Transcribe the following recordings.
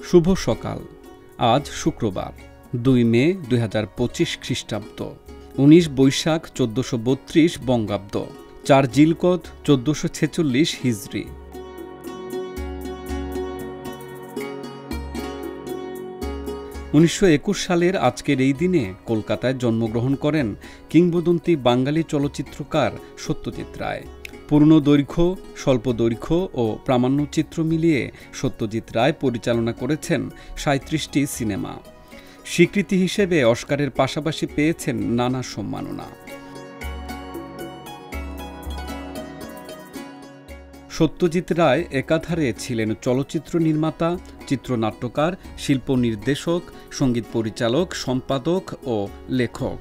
শুভ সকাল। আজ শুক্রবার 2 মে 2025 খ্রিস্টাব্দ, 19 বৈশাখ 1432 বঙ্গাব্দ, 4 জিলকদ 1446 হিজরি। (1921) সালের আজকের এই দিনে কলকাতায় জন্মগ্রহণ করেন কিংবদন্তি বাঙালি চলচ্চিত্রকার সত্যজিৎ রায়। পূর্ণদৈর্ঘ্য, স্বল্পদৈর্ঘ্য ও প্রামাণ্যচিত্র মিলিয়ে সত্যজিৎ রায় পরিচালনা করেছেন 37টি সিনেমা। স্বীকৃতি হিসেবে অস্কারের পাশাপাশি পেয়েছেন নানা সম্মাননা। সত্যজিৎ রায় একাধারে ছিলেন চলচ্চিত্র নির্মাতা, চিত্রনাট্যকার, শিল্প নির্দেশক, সঙ্গীত পরিচালক, সম্পাদক ও লেখক।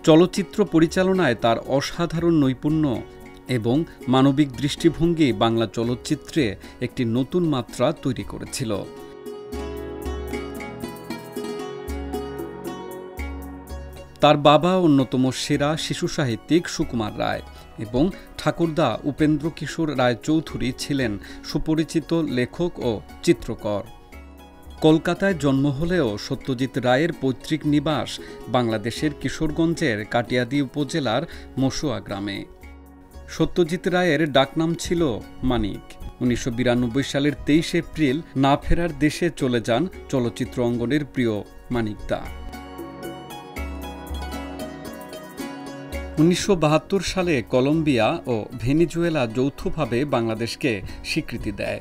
চলচ্চিত্র পরিচালনায় তার অসাধারণ নৈপুণ্য এবং মানবিক দৃষ্টিভঙ্গি বাংলা চলচ্চিত্রে একটি নতুন মাত্রা তৈরি করেছিল। তার বাবা অন্যতম সেরা শিশু সাহিত্যিক সুকুমার রায় এবং ঠাকুরদা উপেন্দ্র কিশোর রায়চৌধুরী ছিলেন সুপরিচিত লেখক ও চিত্রকর। কলকাতায় জন্ম হলেও সত্যজিৎ রায়ের পৈতৃক নিবাস বাংলাদেশের কিশোরগঞ্জের কাটিয়াদি উপজেলার মসুয়া গ্রামে। সত্যজিৎ রায়ের ডাকনাম ছিল মানিক। 1992 সালের 23 এপ্রিল না ফেরার দেশে চলে যান চলচ্চিত্র অঙ্গনের প্রিয় মানিকদা। 1972 সালে কলম্বিয়া ও ভেনিজুয়েলা যৌথভাবে বাংলাদেশকে স্বীকৃতি দেয়।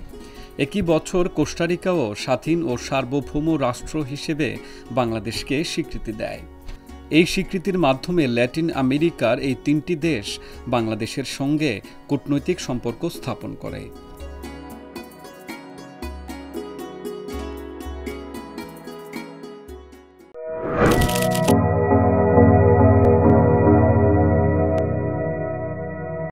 একই বছর কোস্টারিকাও স্বাধীন ও সার্বভৌম রাষ্ট্র হিসেবে বাংলাদেশকে স্বীকৃতি দেয়। এই স্বীকৃতির মাধ্যমে ল্যাটিন আমেরিকার এই 3টি দেশ বাংলাদেশের সঙ্গে কূটনৈতিক সম্পর্ক স্থাপন করে।